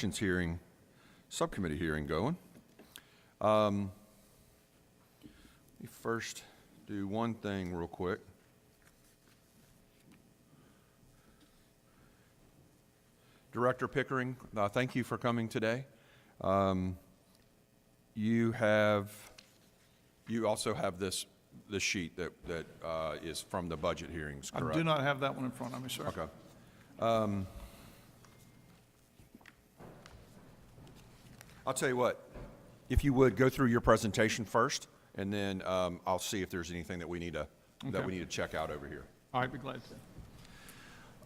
Hearing, subcommittee hearing going. Let me first do one thing real quick. Director Pickering, thank you for coming today. You also have this sheet that is from the budget hearings, correct? I do not have that one in front of me, sir. Okay. I'll tell you what, if you would go through your presentation first, and then I'll see if there's anything that we need to check out over here. I'd be glad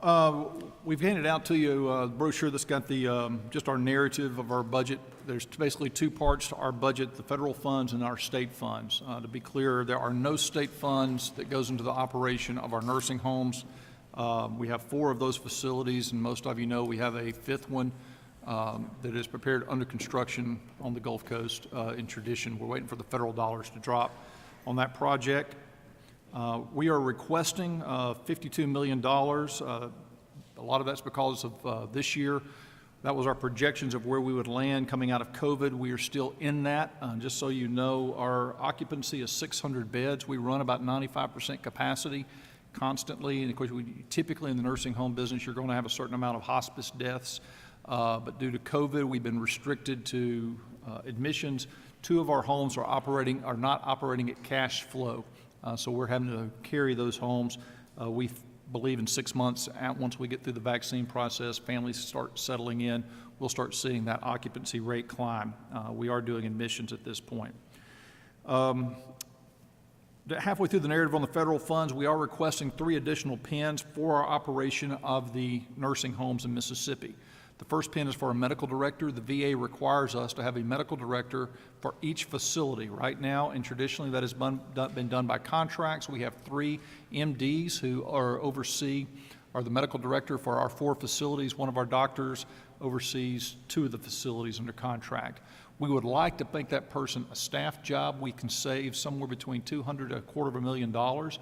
to. We've handed out to you a brochure that's got the just our narrative of our budget. There's basically two parts to our budget: the federal funds and our state funds. To be clear, there are no state funds that goes into the operation of our nursing homes. We have 4 of those facilities, and most of you know we have a 5th one that is prepared under construction on the Gulf Coast in Tradition. We're waiting for the federal dollars to drop on that project. We are requesting $52 million. A lot of that's because of this year. That was our projections of where we would land coming out of COVID. We are still in that. Just so you know, our occupancy is 600 beds. We run about 95% capacity constantly. And of course, typically in the nursing home business, you're going to have a certain amount of hospice deaths. But due to COVID, we've been restricted to admissions. 2 of our homes are not operating at cash flow. So we're having to carry those homes. We believe in 6 months, once we get through the vaccine process, families start settling in, we'll start seeing that occupancy rate climb. We are doing admissions at this point. Halfway through the narrative on the federal funds, we are requesting 3 additional pins for our operation of the nursing homes in Mississippi. The first pin is for a medical director. The VA requires us to have a medical director for each facility. Right now, and traditionally that has been done by contracts. We have 3 MDs who are the medical director for our 4 facilities. One of our doctors oversees 2 of the facilities under contract. We would like to make that person a staff job. We can save somewhere between $200,000 to $250,000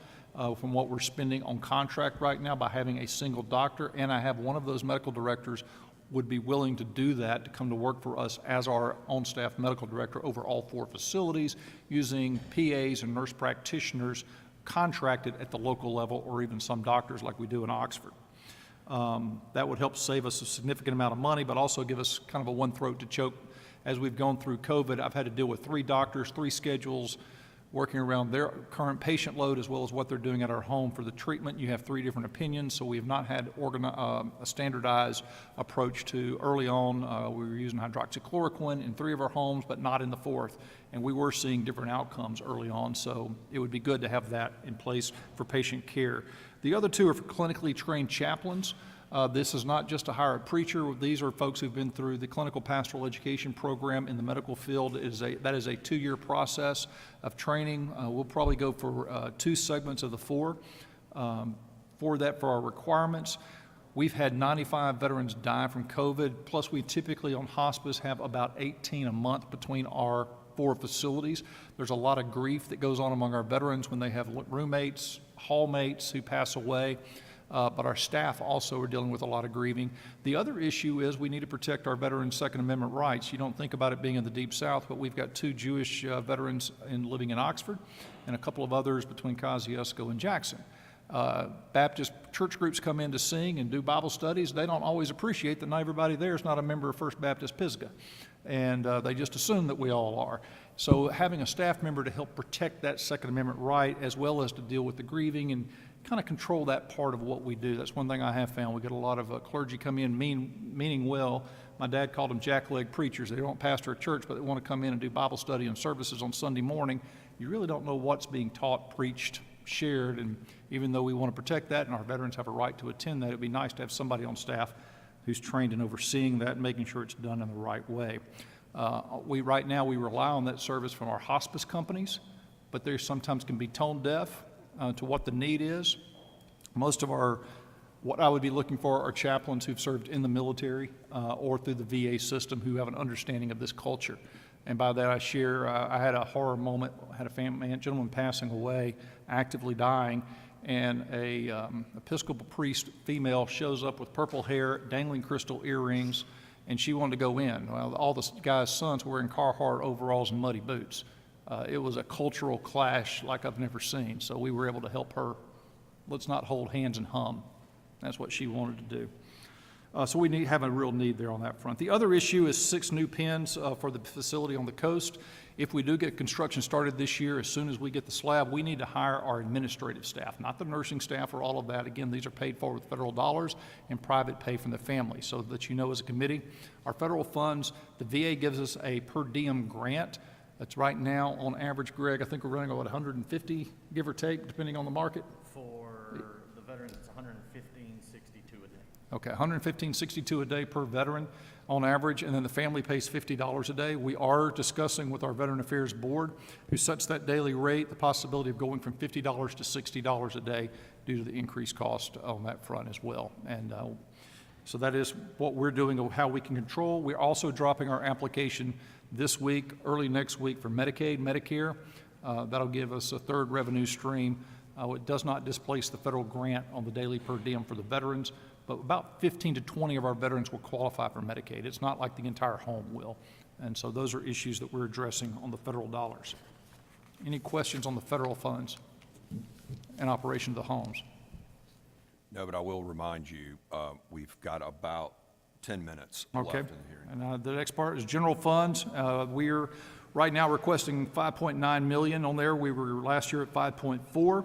from what we're spending on contract right now by having a single doctor. And I have one of those medical directors would be willing to do that, to come to work for us as our on-staff medical director over all 4 facilities, using PAs and nurse practitioners contracted at the local level, or even some doctors like we do in Oxford. That would help save us a significant amount of money, but also give us kind of a one throat to choke. As we've gone through COVID, I've had to deal with 3 doctors, 3 schedules, working around their current patient load as well as what they're doing at our home for the treatment. You have 3 different opinions, so we have not had a standardized approach to early on. We were using hydroxychloroquine in 3 of our homes, but not in the 4th, and we were seeing different outcomes early on, so it would be good to have that in place for patient care. The other 2 are for clinically trained chaplains. This is not just to hire a preacher. These are folks who've been through the clinical pastoral education program in the medical field. That is a 2-year process of training. We'll probably go for 2 segments of the 4 for our requirements. We've had 95 veterans die from COVID, plus we typically on hospice have about 18 a month between our 4 facilities. There's a lot of grief that goes on among our veterans when they have roommates, hallmates who pass away. But our staff also are dealing with a lot of grieving. The other issue is we need to protect our veterans' Second Amendment rights. You don't think about it being in the Deep South, but we've got 2 Jewish veterans living in Oxford and a couple of others between Kosciuszko and Jackson. Baptist church groups come in to sing and do Bible studies. They don't always appreciate that not everybody there is not a member of First Baptist Pisgah, and they just assume that we all are. So having a staff member to help protect that Second Amendment right, as well as to deal with the grieving and kind of control that part of what we do. That's one thing I have found. We get a lot of clergy come in meaning well. My dad called them jackleg preachers. They don't pastor a church, but they want to come in and do Bible study and services on Sunday morning. You really don't know what's being taught, preached, shared, and even though we want to protect that and our veterans have a right to attend that, it'd be nice to have somebody on staff who's trained in overseeing that and making sure it's done in the right way. Right now we rely on that service from our hospice companies, but they sometimes can be tone deaf to what the need is. Most of what I would be looking for are chaplains who've served in the military or through the VA system who have an understanding of this culture. And by that I share, I had a horror moment, had a gentleman passing away, actively dying, and a Episcopal priest, female, shows up with purple hair, dangling crystal earrings, and she wanted to go in. Well, all the guys' sons were in Carhartt overalls and muddy boots. It was a cultural clash like I've never seen, so we were able to help her. Let's not hold hands and hum. That's what she wanted to do. So we have a real need there on that front. The other issue is 6 new pens for the facility on the coast. If we do get construction started this year, as soon as we get the slab, we need to hire our administrative staff, not the nursing staff or all of that. Again, these are paid for with federal dollars and private pay from the family. So that you know, as a committee, our federal funds, the VA gives us a per diem grant. That's right now, on average, Greg, I think we're running about 150, give or take, depending on the market. For the veterans, it's $115.62 a day. Okay, $115.62 a day per veteran on average, and then the family pays $50 a day. We are discussing with our Veteran Affairs Board, who sets that daily rate, the possibility of going from $50 to $60 a day due to the increased cost on that front as well. And so that is what we're doing, how we can control. We're also dropping our application this week, early next week, for Medicaid, Medicare. That'll give us a third revenue stream. It does not displace the federal grant on the daily per diem for the veterans, but about 15 to 20 of our veterans will qualify for Medicaid. It's not like the entire home will. And so those are issues that we're addressing on the federal dollars. Any questions on the federal funds and operation of the homes? No, but I will remind you, we've got about 10 minutes left Okay. in the hearing. And the next part is general funds. We're right now requesting $5.9 million on there. We were last year at 5.4.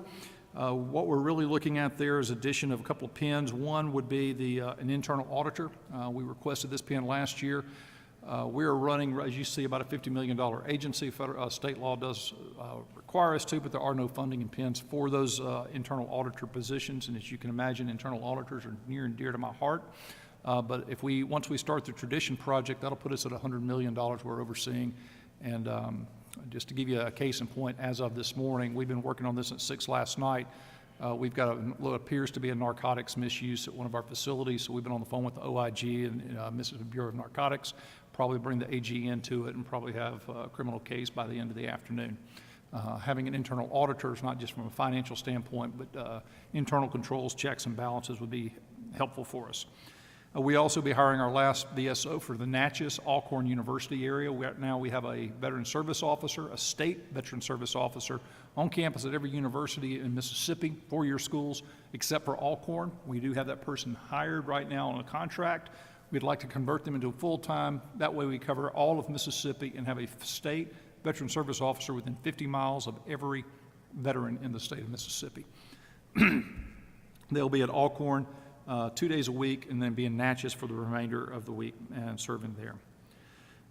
What we're really looking at there is addition of a couple of pens. One would be an internal auditor. We requested this pen last year. We are running, as you see, about a $50 million agency. State law does require us to, but there are no funding in pens for those internal auditor positions. And as you can imagine, internal auditors are near and dear to my heart. But once we start the Tradition project, that'll put us at $100 million we're overseeing. And just to give you a case in point, as of this morning, we've been working on this at 6 last night. We've got what appears to be a narcotics misuse at one of our facilities, so we've been on the phone with the OIG and Mississippi Bureau of Narcotics, probably bring the AG into it and probably have a criminal case by the end of the afternoon. Having an internal auditor is not just from a financial standpoint, but internal controls, checks, and balances would be helpful for us. We also be hiring our last VSO for the Natchez Alcorn University area. We have a veteran service officer, a state veteran service officer on campus at every university in Mississippi, 4-year schools, except for Alcorn. We do have that person hired right now on a contract. We'd like to convert them into full-time. That way we cover all of Mississippi and have a state veteran service officer within 50 miles of every veteran in the state of Mississippi. They'll be at Alcorn 2 days a week, and then be in Natchez for the remainder of the week and serving there.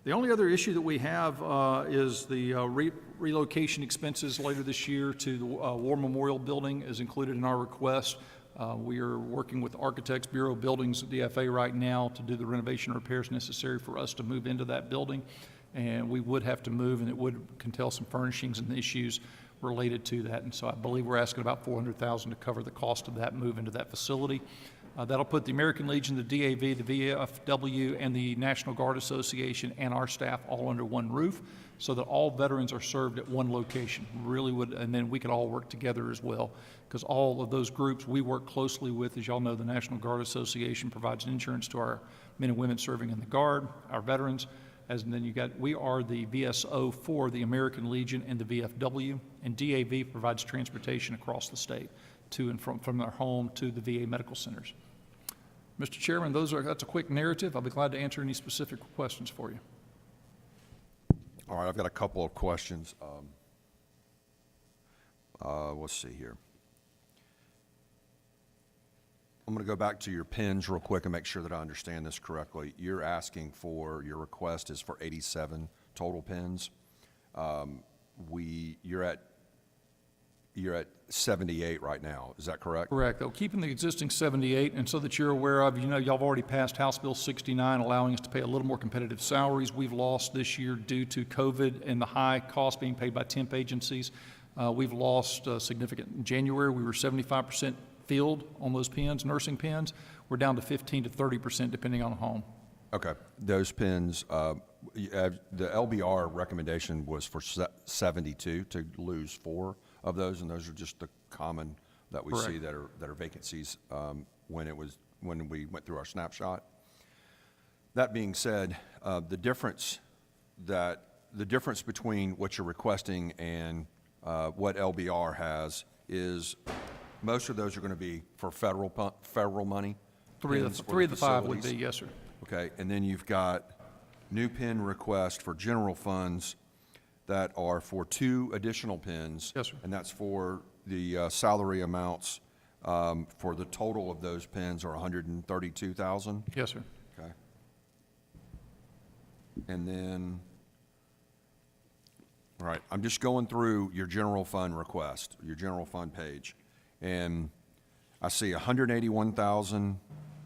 The only other issue that we have is the relocation expenses later this year to the War Memorial Building is included in our request. We are working with Architects Bureau of Buildings at DFA right now to do the renovation repairs necessary for us to move into that building. And we would have to move, and it would entail some furnishings and issues related to that. And so I believe we're asking about $400,000 to cover the cost of that move into that facility. That'll put the American Legion, the DAV, the VFW, and the National Guard Association and our staff all under one roof so that all veterans are served at one location. Really would, and then we could all work together as well, because all of those groups we work closely with. As y'all know, the National Guard Association provides insurance to our men and women serving in the Guard, our veterans. And then we are the VSO for the American Legion and the VFW, and DAV provides transportation across the state to and from their home to the VA medical centers. Mr. Chairman, that's a quick narrative. I'll be glad to answer any specific questions for you. All right, I've got a couple of questions. Let's see here. I'm going to go back to your pins real quick and make sure that I understand this correctly. You're asking for, your request is for 87 total pins. You're at 78 right now, is that correct? Correct. They're keeping the existing 78, and so that you're aware of, y'all have already passed House Bill 69, allowing us to pay a little more competitive salaries. We've lost this year due to COVID and the high cost being paid by temp agencies. We've lost significant. In January, we were 75% filled on those pins, nursing pins. We're down to 15 to 30% depending on the home. Okay. Those pins, the LBR recommendation was for 72 to lose 4 of those, and those are just the common that we Correct. see that are vacancies when we went through our snapshot. That being said, the difference between what you're requesting and what LBR has is most of those are going to be for federal money. Three pins of for the five would be, facilities. yes, sir. Okay, and then you've got new pin requests for general funds that are for 2 additional pins. Yes, sir. And that's for the salary amounts for the total of those pins are 132,000. Yes, sir. Okay. And then, all right, I'm just going through your general fund request, your general fund page. And I see 181,000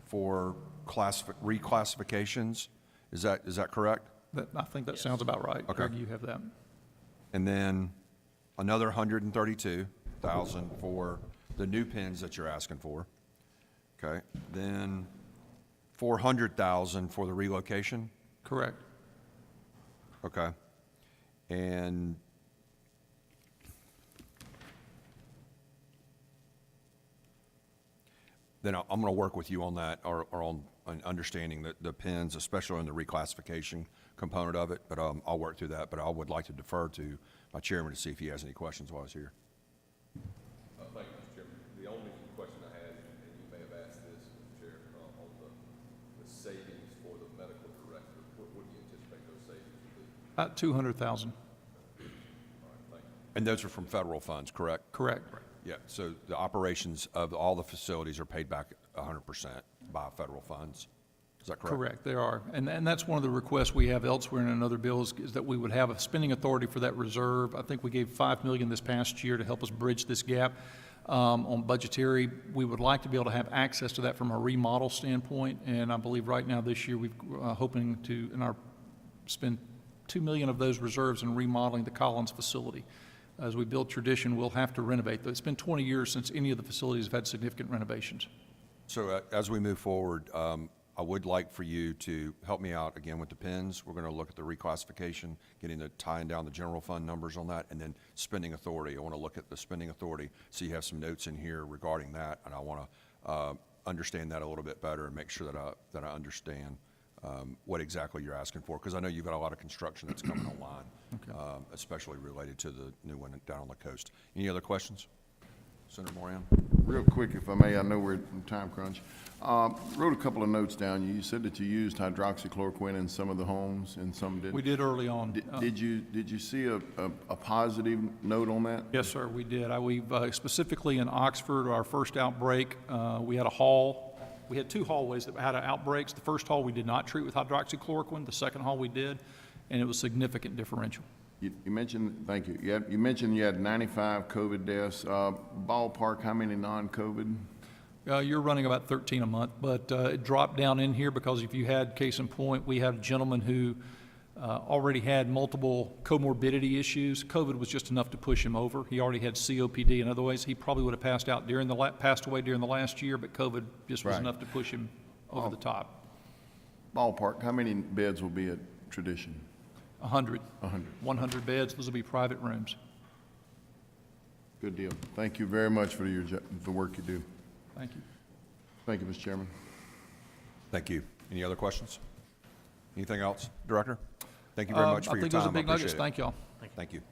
for reclassifications. Is that correct? I think that sounds about right. Okay. Greg, you have that. And then another 132,000 for the new pins that you're asking for. Okay. Then 400,000 for the relocation. Correct. Okay. And then I'm going to work with you on that, or on understanding the pins, especially on the reclassification component of it. But I'll work through that. But I would like to defer to my chairman to see if he has any questions while he's here. Thank you, Mr. Chairman. The only question I had, and you may have asked this, Mr. Chair, on the savings for the medical director, what do you anticipate those savings to be? About 200,000. And those are from federal funds, correct? Correct. Yeah, so the operations of all the facilities are paid back 100% by federal funds. Is that correct? Correct, they are. And that's one of the requests we have elsewhere in another bill is that we would have a spending authority for that reserve. I think we gave $5 million this past year to help us bridge this gap on budgetary. We would like to be able to have access to that from a remodel standpoint. And I believe right now this year we're hoping to spend $2 million of those reserves in remodeling the Collins facility. As we build tradition, we'll have to renovate. It's been 20 years since any of the facilities have had significant renovations. So as we move forward, I would like for you to help me out again with the pins. We're going to look at the reclassification, tying down the general fund numbers on that, and then spending authority. I want to look at the spending authority, so you have some notes in here regarding that, and I want to understand that a little bit better and make sure that I understand what exactly you're asking for, because I know you've got a lot of construction that's coming online, okay. Especially related to the new one down on the coast. Any other questions? Senator Moran? Real quick, if I may, I know we're in time crunch. Wrote a couple of notes down. You said that you used hydroxychloroquine in some of the homes and some didn't. We did early on. Did you see a positive note on that? Yes, sir, we did. We've specifically in Oxford, our first outbreak, we had a hall. We had 2 hallways that had outbreaks. The first hall we did not treat with hydroxychloroquine. The second hall we did, and it was significant differential. You mentioned, thank you. You mentioned you had 95 COVID deaths. Ballpark, how many non-COVID? You're running about 13 a month, but it dropped down in here because if you had, case in point, we had a gentleman who already had multiple comorbidity issues. COVID was just enough to push him over. He already had COPD, and otherwise he probably would have passed away during the last year, but COVID just was Right. enough to push him over the top. Ballpark, how many beds will be at Tradition? 100. 100. 100 beds. Those will be private rooms. Good deal. Thank you very much for the work you do. Thank you. Thank you, Mr. Chairman. Thank you. Any other questions? Anything else, Director? Thank you very much for your I think those are time. big nuggets. Appreciate it. Thank y'all. Thank you.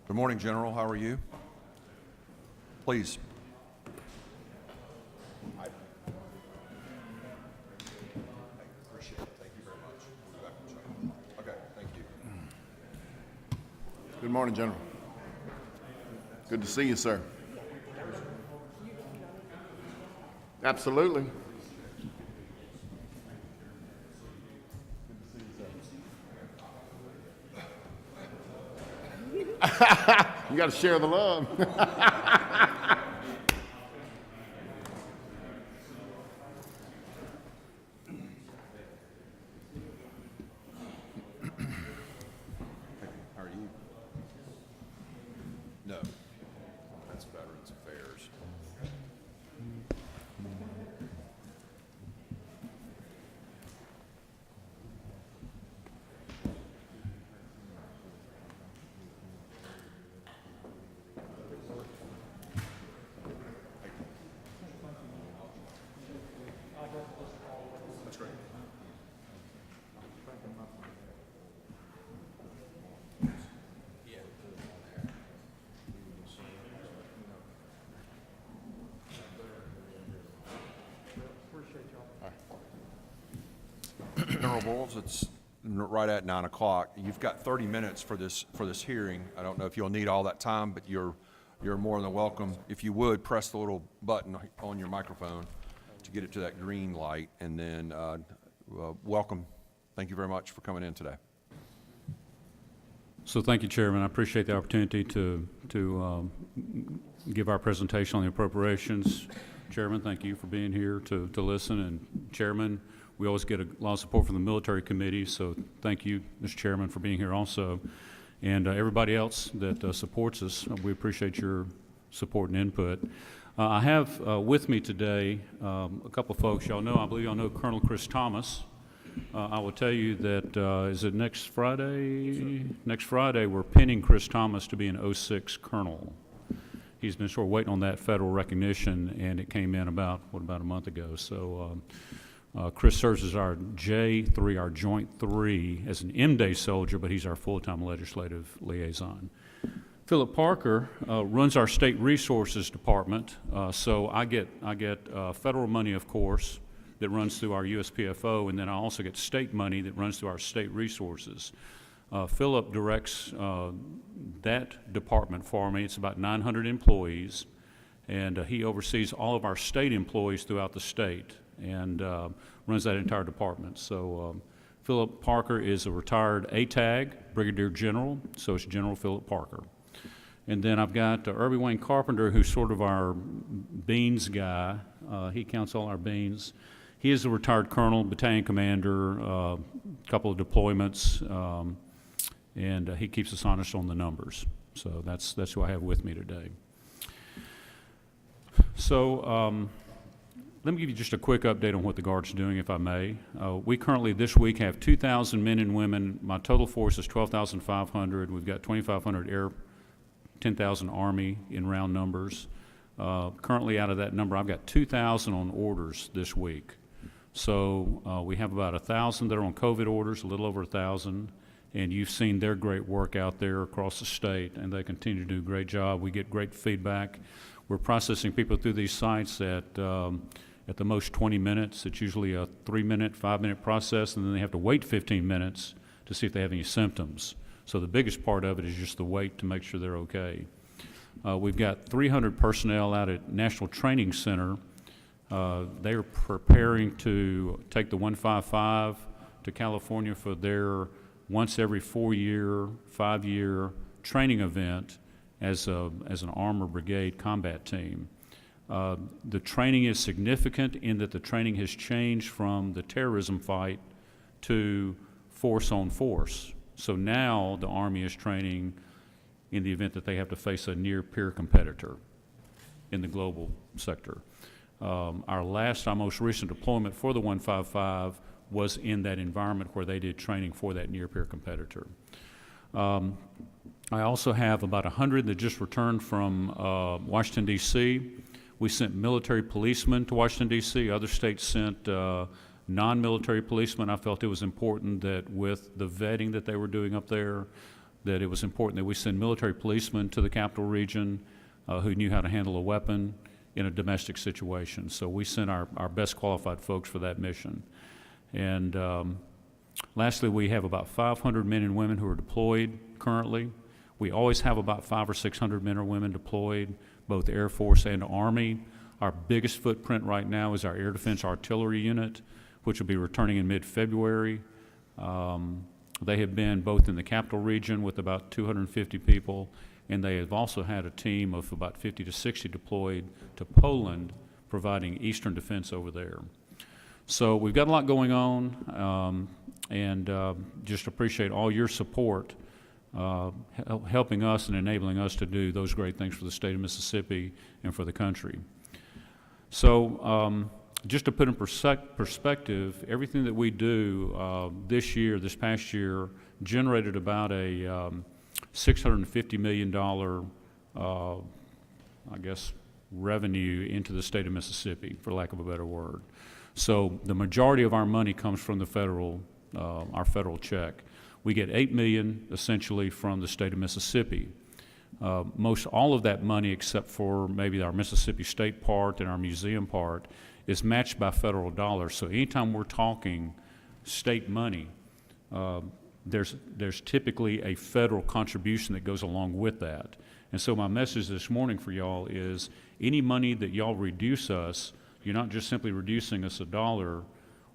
Good morning, General. How are you? Please. Appreciate it. Thank you very much. We'll be back in a second. Okay, thank you. Good morning, General. Good to see you, sir. Absolutely. You got to share the love. How are you? No, that's Veterans Affairs. honorables, it's right at 9 o'clock. You've got 30 minutes for this hearing. I don't know if you'll need all that time, but you're more than welcome. If you would, press the little button on your microphone to get it to that green light, and then welcome. Thank you very much for coming in today. So thank you, Chairman. I appreciate the opportunity to give our presentation on the appropriations. Chairman, thank you for being here to listen. And Chairman, we always get a lot of support from the military committee, so thank you, Mr. Chairman, for being here also. And everybody else that supports us, we appreciate your support and input. I have with me today a couple of folks. I believe y'all know Colonel Chris Thomas. I will tell you that, is it next Friday? Next Friday, we're pinning Chris Thomas to be an 06 colonel. He's been sort of waiting on that federal recognition, and it came in about a month ago. So Chris serves as our J3, our Joint 3, as an M-Day soldier, but he's our full-time legislative liaison. Philip Parker runs our State Resources Department, so I get federal money, of course, that runs through our USPFO, and then I also get state money that runs through our state resources. Philip directs that department for me. It's about 900 employees, and he oversees all of our state employees throughout the state and runs that entire department. So Philip Parker is a retired ATAG, Brigadier General, so it's General Philip Parker. And then I've got Irby Wayne Carpenter, who's sort of our beans guy. He counts all our beans. He is a retired colonel, battalion commander, a couple of deployments, and he keeps us honest on the numbers. So that's who I have with me today. So let me give you just a quick update on what the Guard's doing, if I may. We currently this week have 2,000 men and women. My total force is 12,500. We've got 2,500 Air, 10,000 Army in round numbers. Currently out of that number, I've got 2,000 on orders this week. So we have about 1,000 that are on COVID orders, a little over 1,000, and you've seen their great work out there across the state, and they continue to do a great job. We get great feedback. We're processing people through these sites at the most 20 minutes. It's usually a 3-minute, 5-minute process, and then they have to wait 15 minutes to see if they have any symptoms. So the biggest part of it is just the wait to make sure they're okay. We've got 300 personnel out at National Training Center. They are preparing to take the 155 to California for their once every 4-year, 5-year training event as an armor brigade combat team. The training is significant in that the training has changed from the terrorism fight to force on force. So now the Army is training in the event that they have to face a near-peer competitor in the global sector. Our most recent deployment for the 155 was in that environment where they did training for that near-peer competitor. I also have about 100 that just returned from Washington, D.C. We sent military policemen to Washington, D.C. Other states sent non-military policemen. I felt it was important that with the vetting that they were doing up there, that it was important that we send military policemen to the capital region who knew how to handle a weapon in a domestic situation. So we sent our best qualified folks for that mission. And lastly, we have about 500 men and women who are deployed currently. We always have about 500 or 600 men or women deployed, both Air Force and Army. Our biggest footprint right now is our Air Defense Artillery Unit, which will be returning in mid-February. They have been both in the capital region with about 250 people, and they have also had a team of about 50 to 60 deployed to Poland, providing eastern defense over there. So we've got a lot going on, and just appreciate all your support helping us and enabling us to do those great things for the state of Mississippi and for the country. So just to put in perspective, everything that we do this past year, generated about a $650 million, I guess, revenue into the state of Mississippi, for lack of a better word. So the majority of our money comes from the our federal check. We get $8 million essentially from the state of Mississippi. Most all of that money, except for maybe our Mississippi State part and our museum part, is matched by federal dollars. So anytime we're talking state money, there's typically a federal contribution that goes along with that. And so my message this morning for y'all is any money that y'all reduce us, you're not just simply reducing us $1,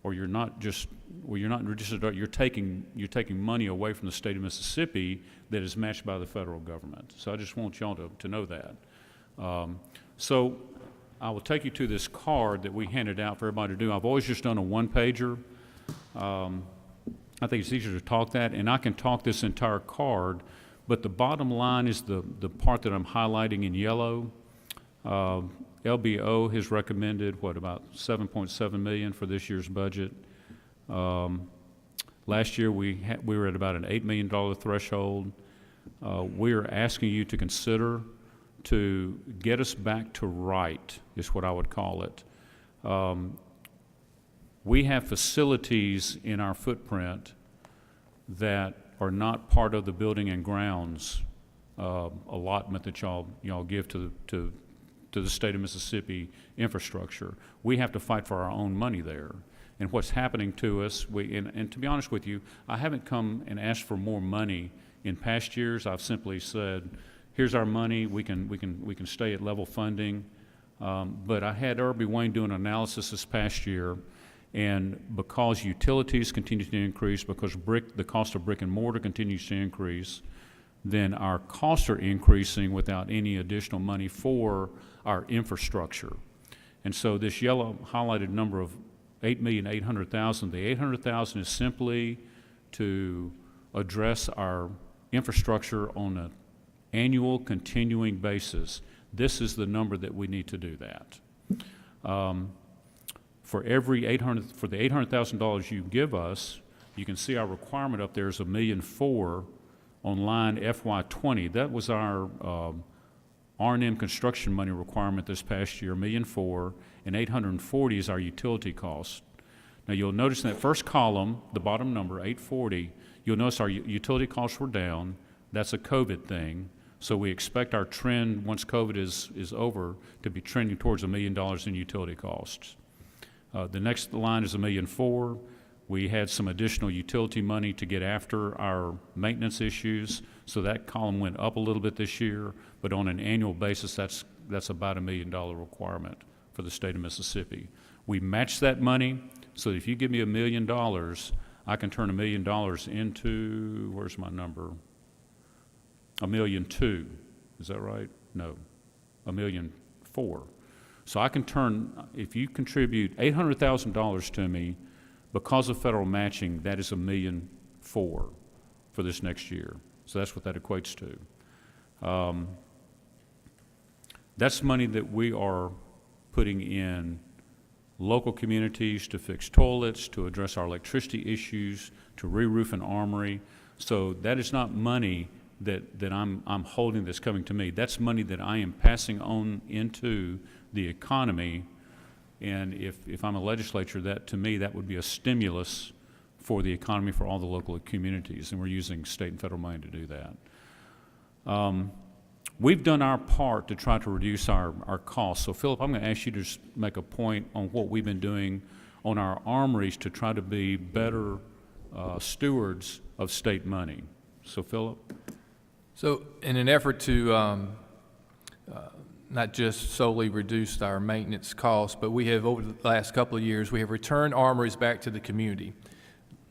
or you're not reducing $1, you're taking money away from the state of Mississippi that is matched by the federal government. So I just want y'all to know that. So I will take you to this card that we handed out for everybody to do. I've always just done a one-pager. I think it's easier to talk that, and I can talk this entire card, but the bottom line is the part that I'm highlighting in yellow. LBO has recommended, about $7.7 million for this year's budget. Last year we were at about an $8 million threshold. We're asking you to consider to get us back to right, is what I would call it. We have facilities in our footprint that are not part of the building and grounds allotment that y'all give to the state of Mississippi infrastructure. We have to fight for our own money there. And what's happening to us, and to be honest with you, I haven't come and asked for more money in past years. I've simply said, here's our money, we can stay at level funding. But I had Irby Wayne do an analysis this past year, and because utilities continue to increase, because the cost of brick and mortar continues to increase, then our costs are increasing without any additional money for our infrastructure. And so this yellow highlighted number of $8,800,000, the $800,000 is simply to address our infrastructure on an annual continuing basis. This is the number that we need to do that. For the $800,000 you give us, you can see our requirement up there is $1.4 million on line FY20. That was our R&M construction money requirement this past year, $1.4 million, and $840 is our utility cost. Now you'll notice in that first column, the bottom number, $840, you'll notice our utility costs were down. That's a COVID thing. So we expect our trend, once COVID is over, to be trending towards $1 million in utility costs. The next line is $1.4 million. We had some additional utility money to get after our maintenance issues, so that column went up a little bit this year, but on an annual basis, that's about $1 million requirement for the state of Mississippi. We match that money, so if you give me $1 million, I can turn $1 million into, where's my number? $1.2 million, is that right? No, $1.4 million. So I can turn, if you contribute $800,000 to me, because of federal matching, that is $1.4 million for this next year. So that's what that equates to. That's money that we are putting in local communities to fix toilets, to address our electricity issues, to re-roof an armory. So that is not money that I'm holding that's coming to me. That's money that I am passing on into the economy. And if I'm a legislature, that to me, that would be a stimulus for the economy for all the local communities, and we're using state and federal money to do that. We've done our part to try to reduce our costs. So Philip, I'm going to ask you to just make a point on what we've been doing on our armories to try to be better stewards of state money. So Philip? So in an effort to not just solely reduce our maintenance costs, but we have, over the last couple of years, we have returned armories back to the community.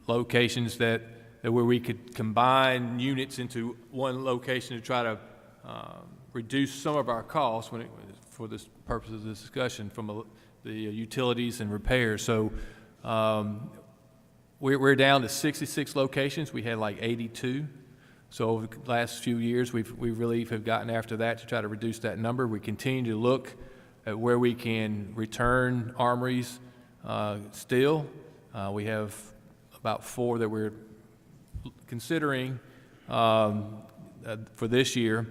Locations that where we could combine units into one location to try to reduce some of our costs for this purpose of this discussion from the utilities and repairs. So we're down to 66 locations. We had like 82. So over the last few years, we really have gotten after that to try to reduce that number. We continue to look at where we can return armories still. We have about 4 that we're considering for this year,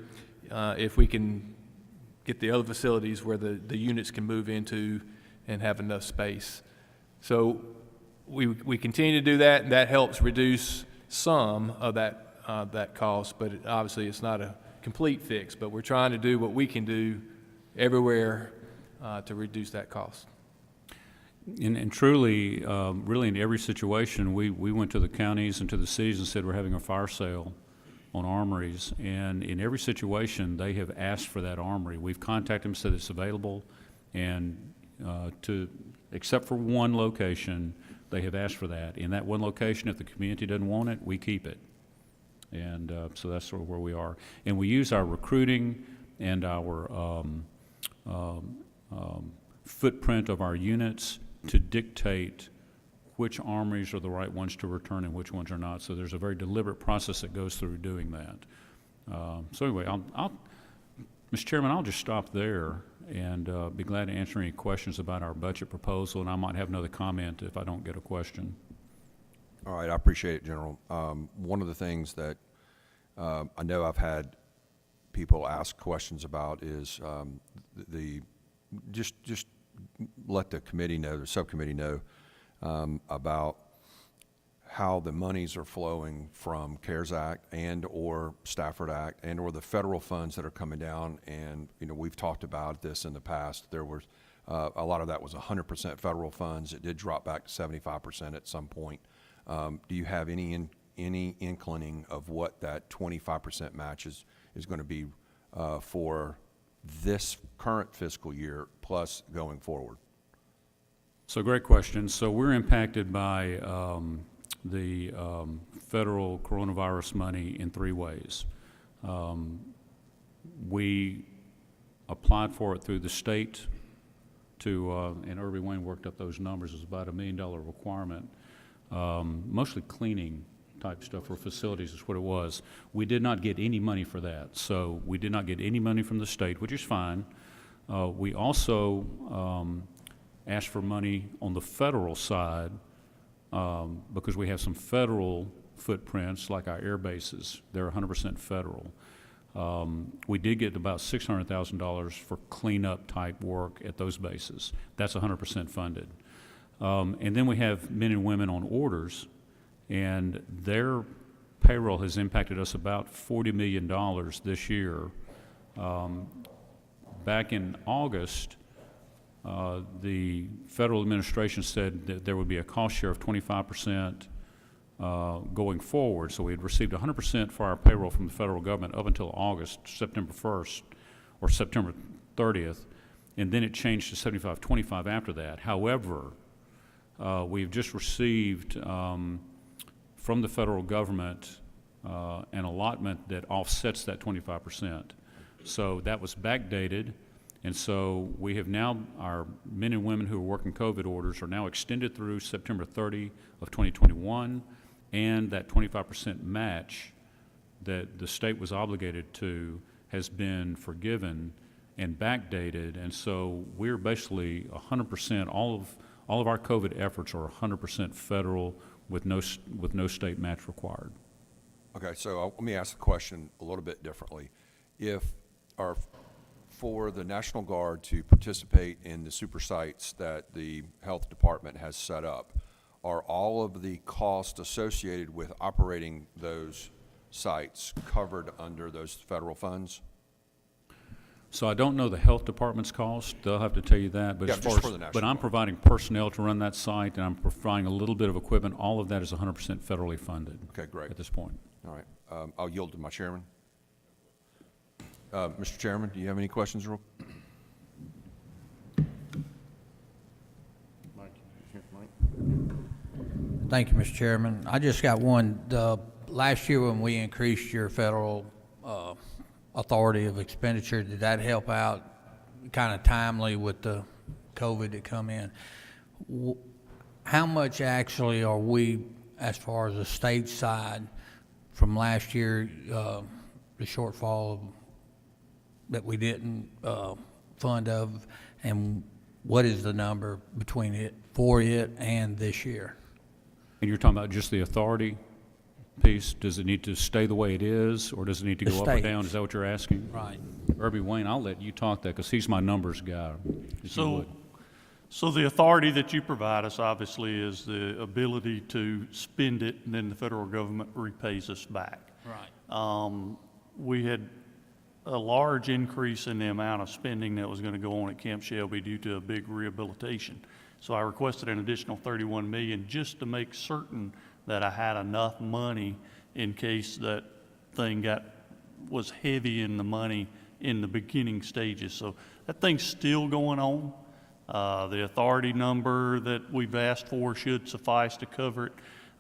if we can get the other facilities where the units can move into and have enough space. So we continue to do that, and that helps reduce some of that cost, but obviously it's not a complete fix, but we're trying to do what we can do everywhere to reduce that cost. And truly, really in every situation, we went to the counties and to the cities and said we're having a fire sale on armories, and in every situation, they have asked for that armory. We've contacted them, said it's available, and except for one location, they have asked for that. In that one location, if the community doesn't want it, we keep it. And so that's sort of where we are. And we use our recruiting and our footprint of our units to dictate which armories are the right ones to return and which ones are not. So there's a very deliberate process that goes through doing that. So anyway, Mr. Chairman, I'll just stop there and be glad to answer any questions about our budget proposal, and I might have another comment if I don't get a question. All right, I appreciate it, General. One of the things that I know I've had people ask questions about is just let the committee know, the subcommittee know, about how the monies are flowing from CARES Act and or Stafford Act and or the federal funds that are coming down. And, you know, we've talked about this in the past. There was a lot of that was 100% federal funds. It did drop back to 75% at some point. Do you have any inclining of what that 25% match is going to be for this current fiscal year plus going forward? So great question. So we're impacted by the federal coronavirus money in three ways. We applied for it through the state and Irby Wayne worked up those numbers. It's about $1 million requirement, mostly cleaning type stuff for facilities is what it was. We did not get any money for that. So we did not get any money from the state, which is fine. We also asked for money on the federal side because we have some federal footprints like our air bases. They're 100% federal. We did get about $600,000 for cleanup type work at those bases. That's 100% funded. And then we have men and women on orders, and their payroll has impacted us about $40 million this year. Back in August, the federal administration said that there would be a cost share of 25% going forward. So we had received 100% for our payroll from the federal government up until August, September 1st or September 30th, and then it changed to 75-25 after that. However, we've just received from the federal government an allotment that offsets that 25%. So that was backdated. And so we have now, our men and women who are working COVID orders are now extended through September 30 of 2021, and that 25% match that the state was obligated to has been forgiven and backdated. And so we're basically 100%, all of our COVID efforts are 100% federal with no state match required. Okay, so let me ask the question a little bit differently. For the National Guard to participate in the super sites that the health department has set up, are all of the costs associated with operating those sites covered under those federal funds? So I don't know the health department's cost. They'll have to tell you that. But Yeah, as just far for as, the National but I'm Guard. providing personnel to run that site, and I'm providing a little bit of equipment. All of that is 100% federally funded. Okay, great. At this point. All right, I'll yield to my chairman. Mr. Chairman, do you have any questions? Thank you, Mr. Chairman. I just got one. Last year when we increased your federal authority of expenditure, did that help out kind of timely with the COVID that come in? How much actually are we, as far as the state side, from last year, the shortfall that we didn't fund of, and what is the number between it, for it and this year? And you're talking about just the authority piece? Does it need to stay the way it is, or does it need to The go up or state. down? Is that what you're asking? Right. Irby Wayne, I'll let you talk that because he's my numbers guy. If you would. So the authority that you provide us obviously is the ability to spend it, and then the federal government repays us back. Right. We had a large increase in the amount of spending that was going to go on at Camp Shelby due to a big rehabilitation So I requested an additional 31 million just to make certain that I had enough money in case that thing was heavy in the money in the beginning stages. So that thing's still going on. The authority number that we've asked for should suffice to cover it.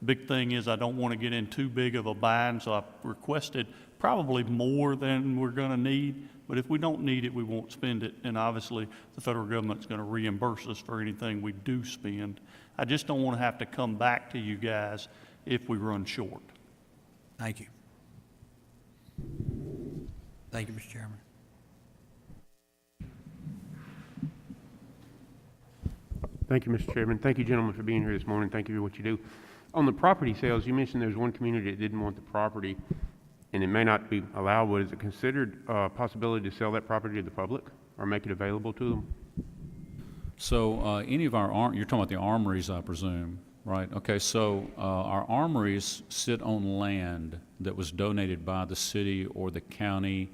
Big thing is I don't want to get in too big of a bind, so I requested probably more than we're going to need, but if we don't need it, we won't spend it, and obviously the federal government's going to reimburse us for anything we do spend. I just don't want to have to come back to you guys if we run short. Thank you. Thank you, Mr. Chairman. Thank you, Mr. Chairman. Thank you, gentlemen, for being here this morning. Thank you for what you do. On the property sales, you mentioned there's one community that didn't want the property, and it may not be allowable. Is it considered a possibility to sell that property to the public or make it available to them? So any of our, you're talking about the armories, I presume, right? Okay, so our armories sit on land that was donated by the city or the county.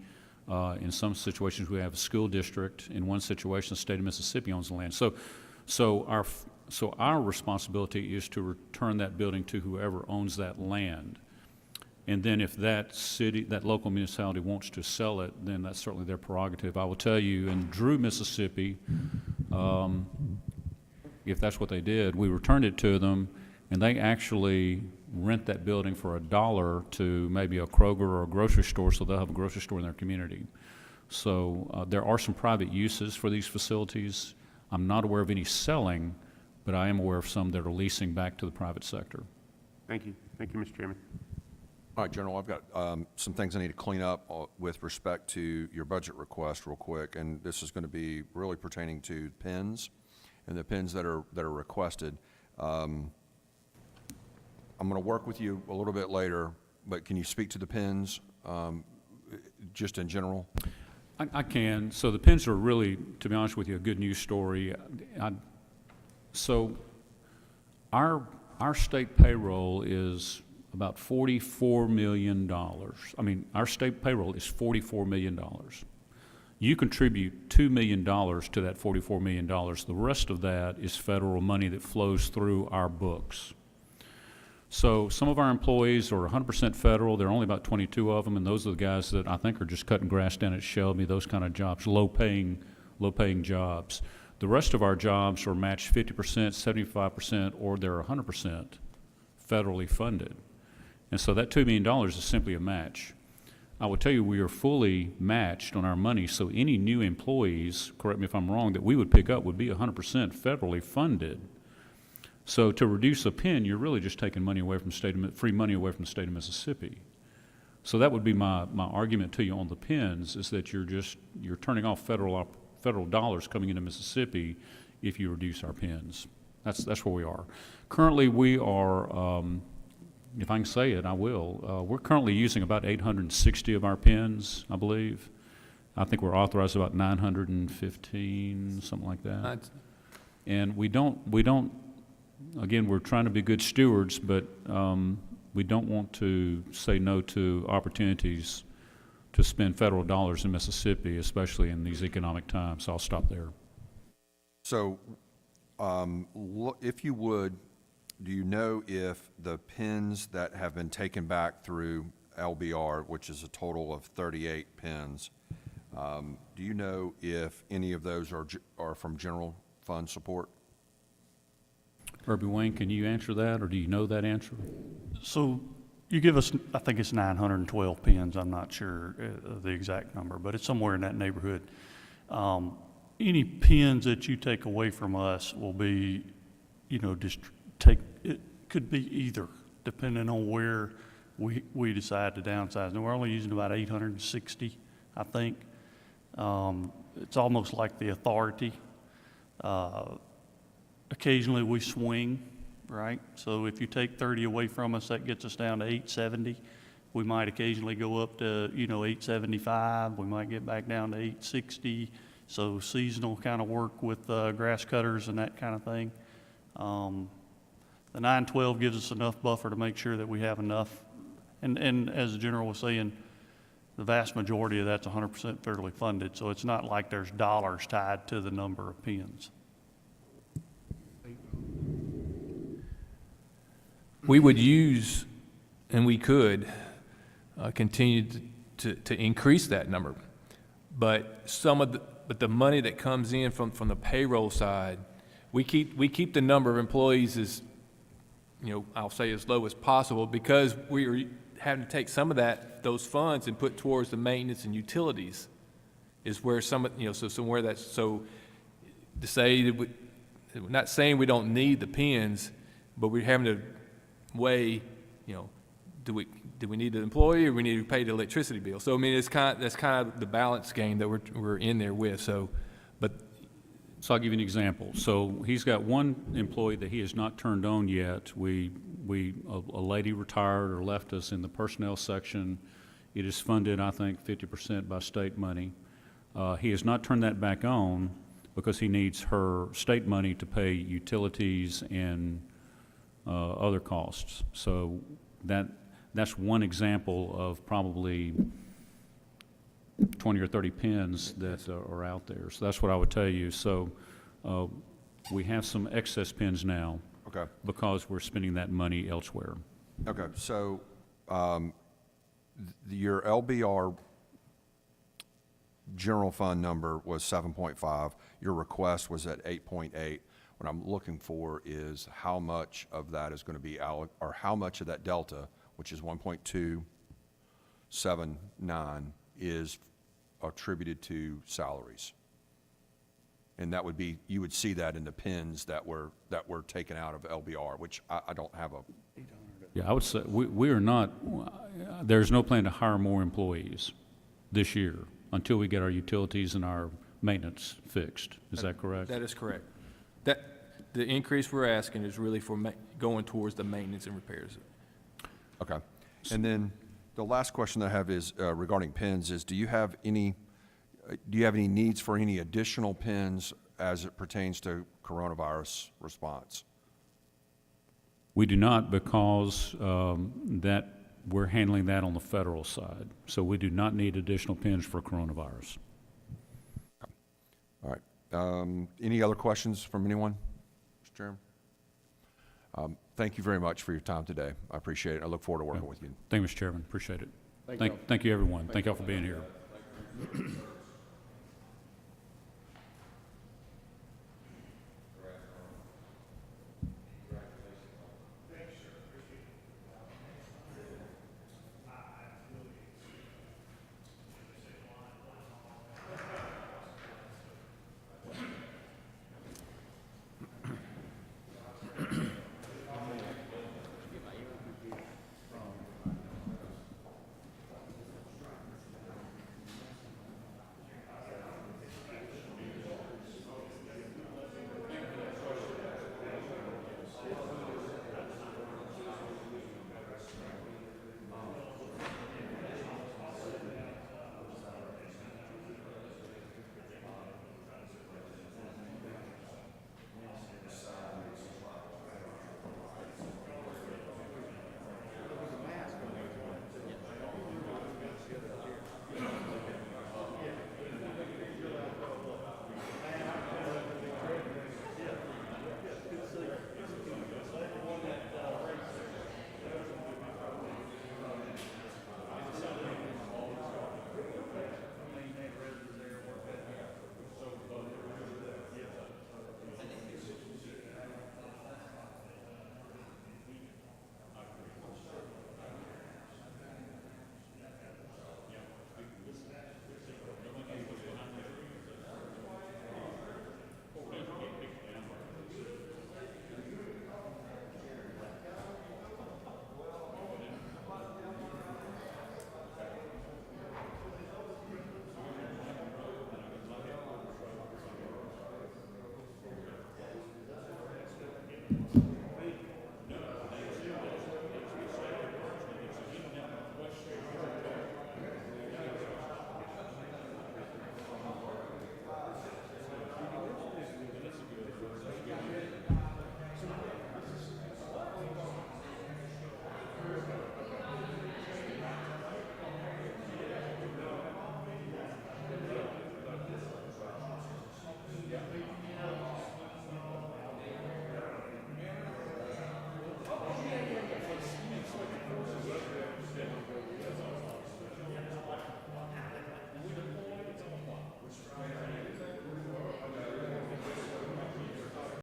In some situations, we have a school district. In one situation, the state of Mississippi owns the land. So our responsibility is to return that building to whoever owns that land. And then if that city, that local municipality wants to sell it, then that's certainly their prerogative. I will tell you, in Drew, Mississippi, if that's what they did, we returned it to them, and they actually rent that building for $1 to maybe a Kroger or a grocery store, so they'll have a grocery store in their community. So there are some private uses for these facilities. I'm not aware of any selling, but I am aware of some that are leasing back to the private sector. Thank you. Thank you, Mr. Chairman. All right, General, I've got some things I need to clean up with respect to your budget request real quick, and this is going to be really pertaining to pins and the pins that are requested. I'm going to work with you a little bit later, but can you speak to the pins just in general? I can. So the pins are really, to be honest with you, a good news story. So our state payroll is about $44 million. I mean, our state payroll is $44 million. You contribute $2 million to that $44 million. The rest of that is federal money that flows through our books. So some of our employees are 100% federal. There are only about 22 of them, and those are the guys that I think are just cutting grass down at Shelby, those kind of jobs, low-paying jobs. The rest of our jobs are matched 50%, 75%, or they're 100% federally funded. And so that $2 million is simply a match. I will tell you, we are fully matched on our money, so any new employees, correct me if I'm wrong, that we would pick up would be 100% federally funded. So to reduce a pin, you're really just taking money away from free money away from the state of Mississippi. So that would be my argument to you on the pins, is that you're turning off federal dollars coming into Mississippi if you reduce our pins. That's where we are. Currently, we are, if I can say it, I will. We're currently using about 860 of our pins, I believe. I think we're authorized about 915, something like that. And we don't. Again, we're trying to be good stewards, but we don't want to say no to opportunities to spend federal dollars in Mississippi, especially in these economic times. So I'll stop there. So if you would, do you know if the pins that have been taken back through LBR, which is a total of 38 pins, do you know if any of those are from general fund support? Herbie Wayne, can you answer that, or do you know that answer? So you give us, I think it's 912 pins, I'm not sure the exact number, but it's somewhere in that neighborhood. Any pins that you take away from us will be, it could be either, depending on where we decide to downsize. And we're only using about 860, I think. It's almost like the authority. Occasionally we swing, right? So if you take 30 away from us, that gets us down to 870. We might occasionally go up to, 875. We might get back down to 860. So seasonal kind of work with grass cutters and that kind of thing. The 912 gives us enough buffer to make sure that we have enough. And as the general was saying, the vast majority of that's 100% federally funded. So it's not like there's dollars tied to the number of pins. we would use, and we could continue to increase that number. But the money that comes in from the payroll side, we keep the number of employees as, I'll say as low as possible, because we are having to take some of those funds and put towards the maintenance and utilities, is where so to say that we're not saying we don't need the pins, but we're having to weigh, do we need the employee, or we need to pay the electricity bill? So I mean, that's kind of the balance game that we're in there with. So I'll give you an example. So he's got one employee that he has not turned on yet. A lady retired or left us in the personnel section. It is funded, I think, 50% by state money. He has not turned that back on because he needs her state money to pay utilities and other costs. So that's one example of probably 20 or 30 pins that are out there. So that's what I would tell you. So we have some excess pins now. Okay. Because we're spending that money elsewhere. Okay, so your LBR general fund number was 7.5. Your request was at 8.8. What I'm looking for is how much of that is going to be or how much of that delta, which is 1.279, is attributed to salaries. And that would be, you would see that in the pins that were taken out of LBR, which I don't have a. Yeah, I would say we are not, there's no plan to hire more employees this year until we get our utilities and our maintenance fixed. Is that correct? that is correct. The increase we're asking is really for going towards the maintenance and repairs. Okay. And then the last question that I have is regarding pins is, do you have any needs for any additional pins as it pertains to coronavirus response? We do not, because that we're handling that on the federal side. So we do not need additional pins for coronavirus. All right. Any other questions from anyone, Mr. Chairman? Thank you very much for your time today. I appreciate it. I look forward to working with you. Thank you, Mr. Chairman. Appreciate it. Thank you, everyone. Thank you all for being here.